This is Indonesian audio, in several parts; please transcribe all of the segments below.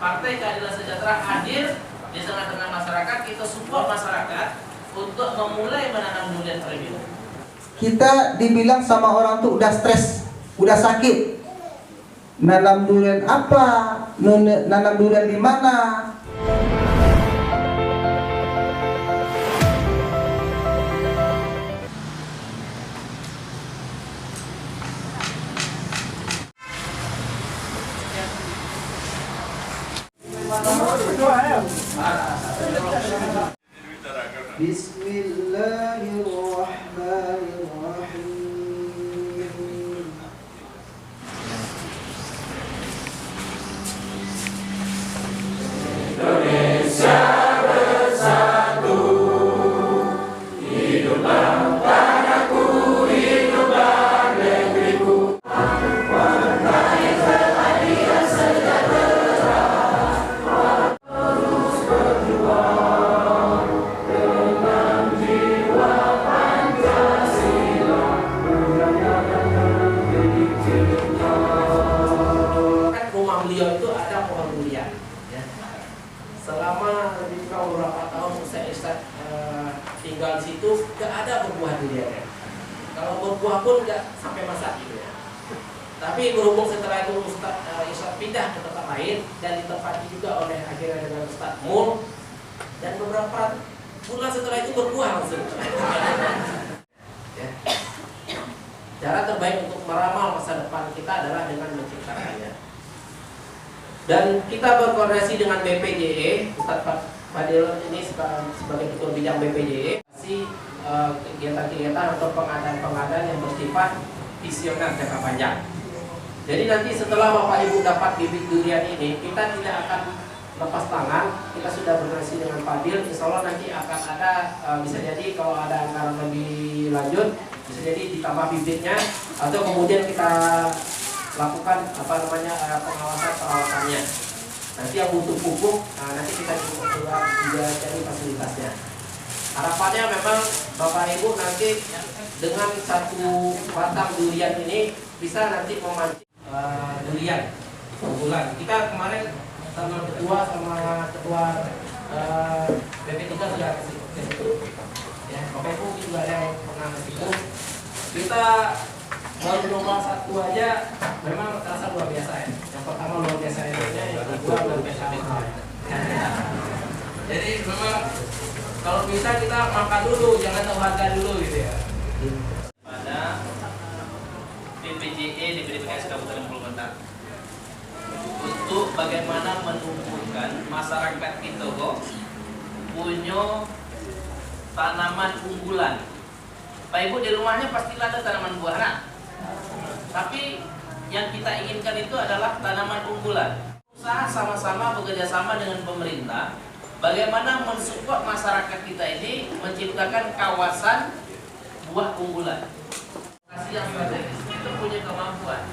Partai Keadilan Sejahtera hadir di tengah-tengah masyarakat. Kita support masyarakat untuk memulai menanam durian terlebih dahulu. Kita dibilang sama orang tuh udah stres, udah sakit. Nanam durian apa? Nanam durian di mana? Bismillahirrahmanirrahim. Indonesia bersatu, hiduplah tanahku, hiduplah negeriku. Partai Keadilan Sejahtera terus berjuang dengan jiwa Pancasila, menjaga negeri kita. Rumah beliau itu ada pohon durian. Selama lebih kurang beberapa tahun Ustaz tinggal di situ, gak ada berbuah duriannya. Kalau berbuah pun gak sampai masak gitu ya. Tapi berhubung setelah itu Ustaz pindah ke tempat lain dan ditempati juga oleh akhirnya dengan Ustaz Mul, dan beberapa bulan setelah itu berbuah langsung. Ya. Cara terbaik untuk meramal masa depan kita adalah dengan menciptakannya. Dan kita berkoordinasi dengan BPJE, Ustaz Fadil ini sebagai ketua bidang BPJE, kegiatan-kegiatan atau pengadaan-pengadaan yang bersifat visioner jangka panjang. Jadi nanti setelah Bapak Ibu dapat bibit durian ini, kita tidak akan lepas tangan. Kita sudah berkoordinasi dengan Fadil, insya Allah nanti akan ada, bisa jadi kalau ada anggaran lebih lanjut, bisa jadi ditambah bibitnya, atau kemudian kita lakukan pengawasan perawatannya. Nanti yang butuh pupuk, nanti kita juga cari fasilitasnya. Harapannya memang Bapak Ibu nanti dengan satu batang durian ini bisa nanti memancing durian unggulan. Kita kemarin sama ketua BP3 sudah ke situ. Ya, Bapak Ibu juga ada yang pernah ke situ. Kita baru nomor satu aja memang terasa luar biasa ya. Yang pertama luar biasa enaknya, yang kedua luar biasa mahal. Jadi memang kalau bisa kita makan dulu, jangan tahu harga dulu gitu ya. Pada BPJE di BPKS Kabupaten Purwokerto untuk bagaimana menumbuhkan masyarakat kita kok punya tanaman unggulan. Pak Ibu di rumahnya pastilah ada tanaman buah nah. Tapi yang kita inginkan itu adalah tanaman unggulan. Usaha sama-sama bekerjasama dengan pemerintah, bagaimana mensupport masyarakat kita ini menciptakan kawasan buah unggulan. Lokasi yang strategis itu punya kemampuan.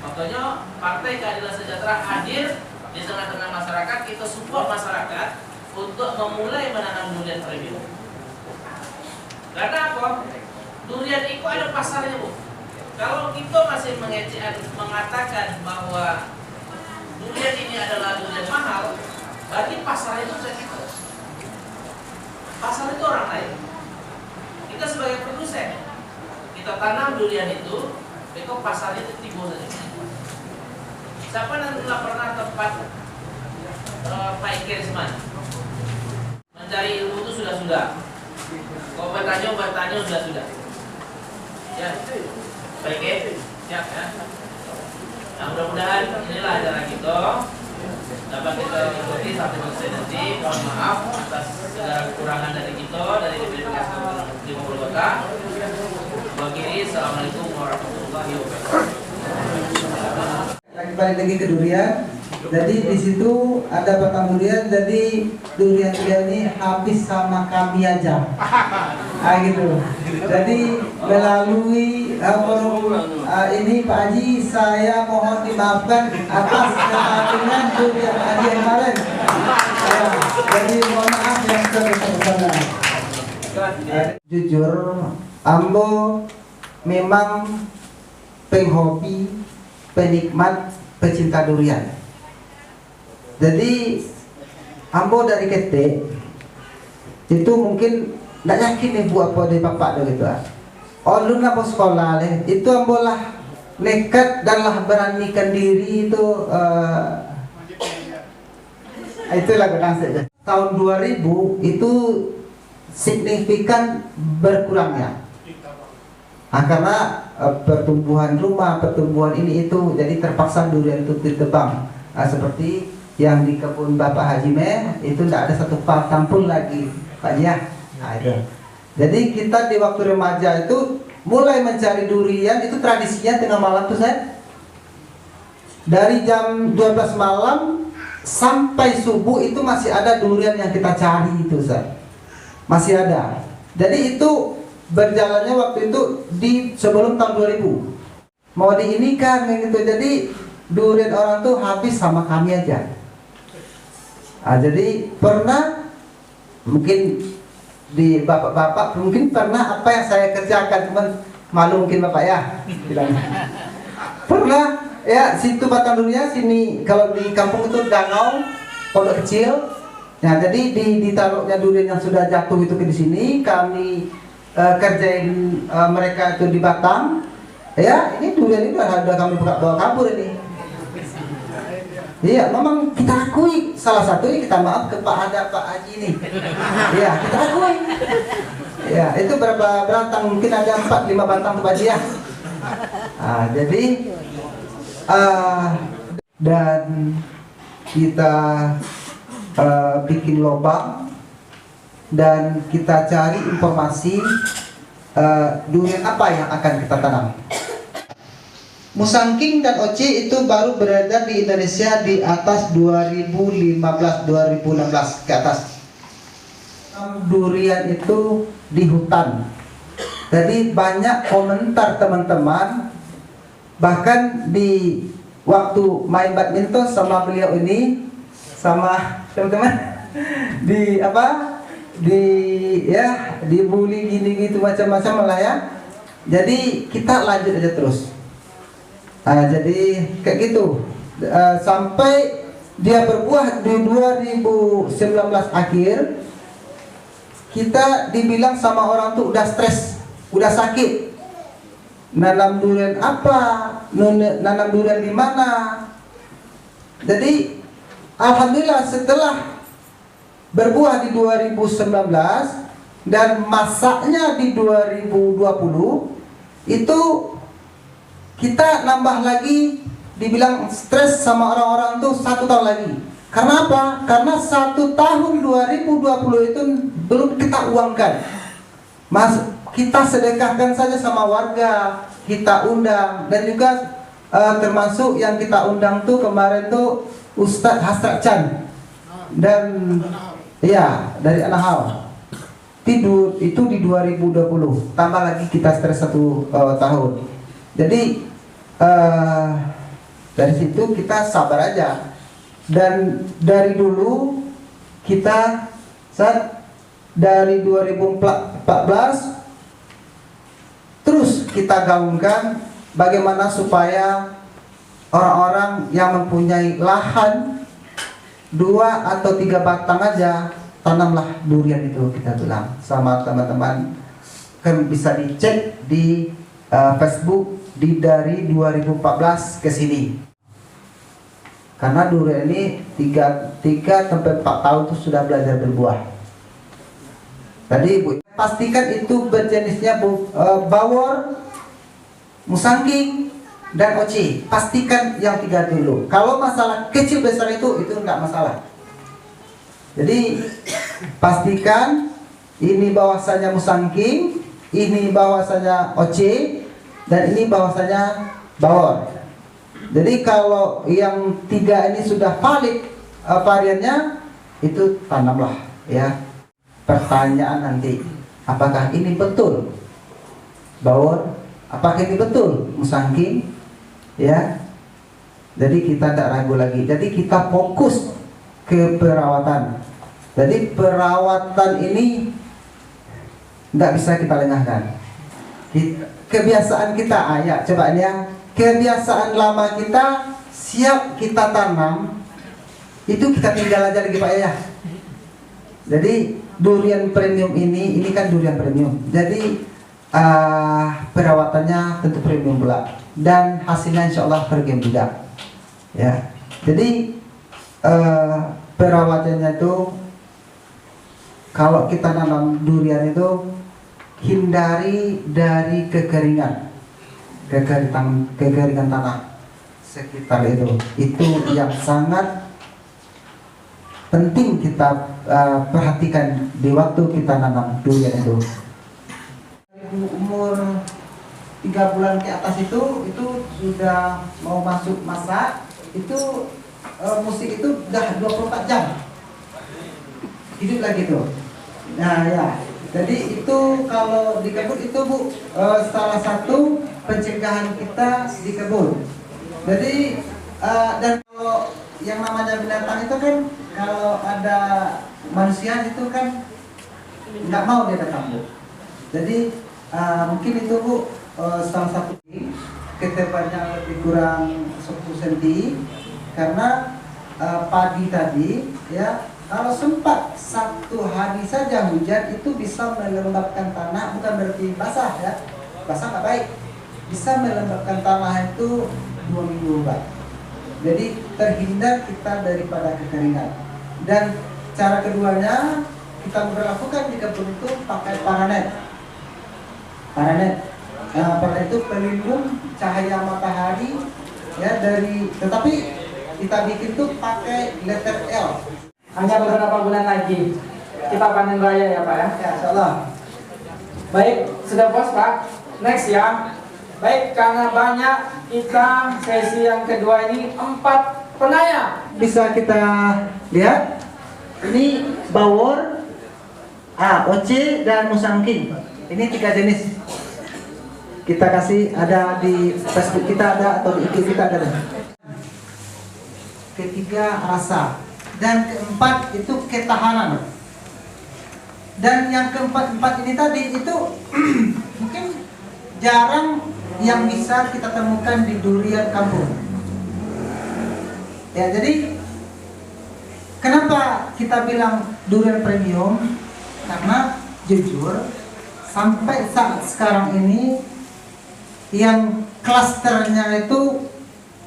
Makanya Partai Keadilan Sejahtera hadir di tengah-tengah masyarakat. Kita support masyarakat untuk memulai menanam durian terlebih dahulu. Karena apa? Durian itu ada pasarnya, Bu. Kalau kita masih mengatakan bahwa durian ini adalah durian mahal, berarti pasar itu bukan kita. Pasar itu orang lain. Kita sebagai produsen, kita tanam durian itu pasarnya itu timbul saja. Siapa yang telah pernah tempat Pak Ikirisman mencari ilmu itu sudah. Kalau bertanya sudah. Ya. Baik ya, siap ya. Nah, mudah-mudahan inilah acara kita dapat kita ikuti sampai selesai nanti. Mohon maaf atas segala kekurangan dari kita dari BPKS Kabupaten Purwokerto. Begini, assalamualaikum warahmatullahi wabarakatuh. Balik lagi ke durian. Jadi di situ ada batang durian. Jadi durian ini habis sama kami aja. Gitu. Jadi melalui ini Pak Haji, saya mohon dimaafkan atas kehadiran durian Haji yang kemarin. Jadi mohon maaf yang sebesar-besarnya. Jujur, ambo memang penghobi, penikmat, pecinta durian. Jadi ambo dari ketek itu mungkin nggak yakin nih bu apa di bapak do gitu. Lu napa sekolah leh itu ambo lah nekat dan lah beranikan diri itu itulah saja. Tahun 2000 itu signifikan berkurangnya. Karena pertumbuhan rumah, pertumbuhan ini itu, jadi terpaksa durian itu ditebang. Seperti yang di kebun Bapak Haji Meh itu tidak ada satu batang pun lagi, Pak Jia. Itu. Jadi kita di waktu remaja itu mulai mencari durian, itu tradisinya tengah malam tuh saya. Dari jam 12 malam sampai subuh itu masih ada durian yang kita cari itu saya. Masih ada. Jadi itu berjalannya waktu itu di sebelum tahun 2000 mau diinikan gitu. Jadi durian orang tuh habis sama kami aja. Jadi pernah mungkin di bapak-bapak mungkin pernah apa yang saya kerjakan, cuman malu mungkin bapak ya pernah ya situ batang durian sini. Kalau di kampung itu danau pondok kecil. Nah jadi ditaruhnya durian yang sudah jatuh itu ke di sini, kami kerjain mereka itu di batang. Ya ini durian itu udah kami bawa kabur ini. Iya memang kita akui, salah satunya kita maaf ke Pak Haji ini. Iya kita akui. Ya itu berapa batang, mungkin ada 4-5 batang Pak Haji ya. Jadi dan kita bikin lubang dan kita cari informasi durian apa yang akan kita tanam. Musangking dan Oci itu baru beredar di Indonesia di atas 2015-2016 ke atas. Durian itu di hutan. Jadi banyak komentar teman-teman, bahkan di waktu main badminton sama beliau ini, sama teman-teman di apa? Dibully gini gitu macam-macam lah ya. Jadi kita lanjut aja terus. Jadi kayak gitu sampai dia berbuah di 2019 akhir. Kita dibilang sama orang tuh udah stres, udah sakit. Nanam durian apa? Nanam durian di mana? Jadi alhamdulillah setelah berbuah di 2019 dan masaknya di 2020 itu kita nambah lagi, dibilang stres sama orang-orang tuh 1 tahun lagi. Karena apa? Karena 1 tahun 2020 itu belum kita uangkan. Kita sedekahkan saja sama warga, kita undang, dan juga termasuk yang kita undang tuh kemarin tuh Ustadz Hasrat Chan dan ya dari Anahal. Tidur itu di 2020, tambah lagi kita stres 1 tahun. Jadi dari situ kita sabar aja, dan dari dulu kita dari 2014 terus kita gaungkan bagaimana supaya orang-orang yang mempunyai lahan 2 atau 3 batang aja tanamlah durian itu, kita bilang sama teman-teman. Kan bisa dicek di Facebook dari 2014 ke sini. Karena durian ini 3 sampai 4 tahun itu sudah belajar berbuah. Tadi Bu, pastikan itu berjenisnya bawor, musangking, dan oci. Pastikan yang 3 dulu. Kalau masalah kecil besar itu enggak masalah. Jadi pastikan ini bahwasanya musangking, ini bahwasanya oci, dan ini bahwasanya bawor. Jadi kalau yang 3 ini sudah valid variannya, itu tanamlah ya. Pertanyaan nanti, apakah ini betul bawor? Apakah ini betul musangking? Ya. Jadi kita tidak ragu lagi. Jadi kita fokus ke perawatan. Jadi perawatan ini tidak bisa kita lengahkan. Kebiasaan kita, ya coba ya, kebiasaan lama kita siap kita tanam, itu kita tinggal aja lagi Pak ya. Jadi durian premium ini kan durian premium. Jadi perawatannya tentu premium pula dan hasilnya insya Allah premium juga. Ya, jadi perawatannya itu kalau kita nanam durian itu hindari dari kekeringan tanah sekitar itu yang sangat penting kita perhatikan di waktu kita nanam durian itu. Umur 3 bulan ke atas itu sudah mau masuk masa itu musik itu udah 24 jam hidup lagi tuh. Nah ya, jadi itu kalau di kebun itu Bu salah satu pencegahan kita di kebun. Jadi dan kalau yang namanya binatang itu kan kalau ada manusia itu kan nggak mau dia datang Bu. Jadi mungkin itu Bu salah satu ketebalannya lebih kurang 10 cm karena pagi tadi ya kalau sempat 1 hari saja hujan itu bisa melembabkan tanah, bukan berarti basah ya, basah nggak baik, bisa melembabkan tanah itu 2 minggu Pak. Jadi terhindar kita daripada kekeringan. Dan cara keduanya kita berlakukan di kebun itu pakai paranet. Paranet itu pelindung cahaya matahari ya dari, tetapi kita bikin tuh pakai letter L. Hanya beberapa bulan lagi kita panen raya ya Pak ya. Ya, insyaallah. Baik, sudah puas Pak. Next ya. Baik, karena banyak kita sesi yang kedua ini 4 penanya. Bisa kita lihat ini bawor, OC dan musangking. Ini 3 jenis. Kita kasih ada di Facebook kita ada atau di IG kita ada. Ketiga rasa dan keempat itu ketahanan. Dan yang keempat ini tadi itu mungkin jarang yang bisa kita temukan di durian kampung. Ya, jadi kenapa kita bilang durian premium? Karena jujur sampai saat sekarang ini yang klasternya itu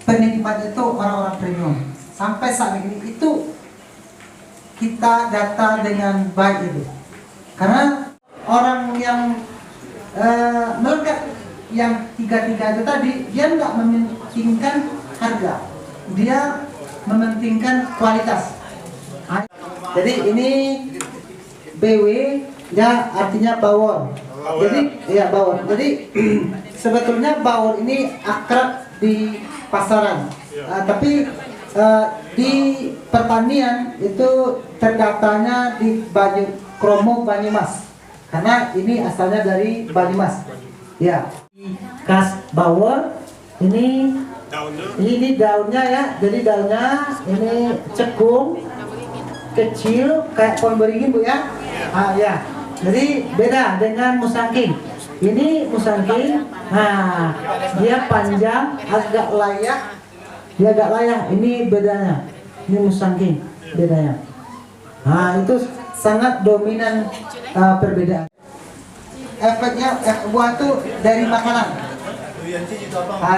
penikmat itu orang-orang premium. Sampai saat ini itu kita data dengan baik itu. Karena orang yang melekat yang 3 itu tadi dia nggak mementingkan harga, dia mementingkan kualitas. Jadi ini BW ya artinya bawor. Jadi ya bawor. Jadi sebetulnya bawor ini akrab di pasaran, tapi di pertanian itu terdaftarnya di Kromo Banyumas karena ini asalnya dari Banyumas. Ya, khas bawor ini daunnya ya. Jadi daunnya ini cekung kecil kayak pohon beringin Bu ya. Ya. Jadi beda dengan musangking. Ini musangking, dia panjang, agak layak. Dia agak layak. Ini bedanya. Ini musangking bedanya. Itu sangat dominan perbedaan. Efeknya buah itu dari makanan.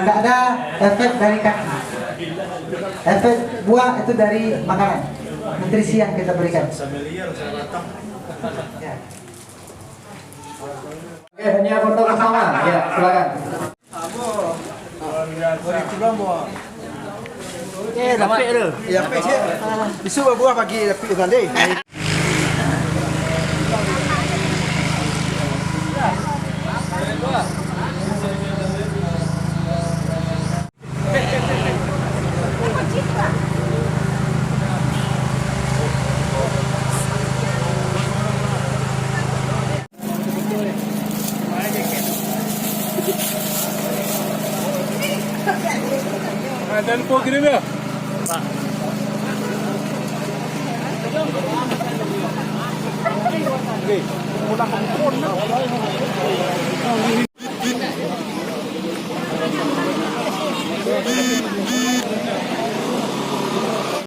Nggak ada efek dari kaki. Efek buah itu dari makanan. Nutrisi yang kita berikan. Ya. Oke, ini foto bersama. Ya, silakan. Dapat tu. Ya, dapat je. Besok buah pagi dapat kan deh. Dan po kirim ya. Pak.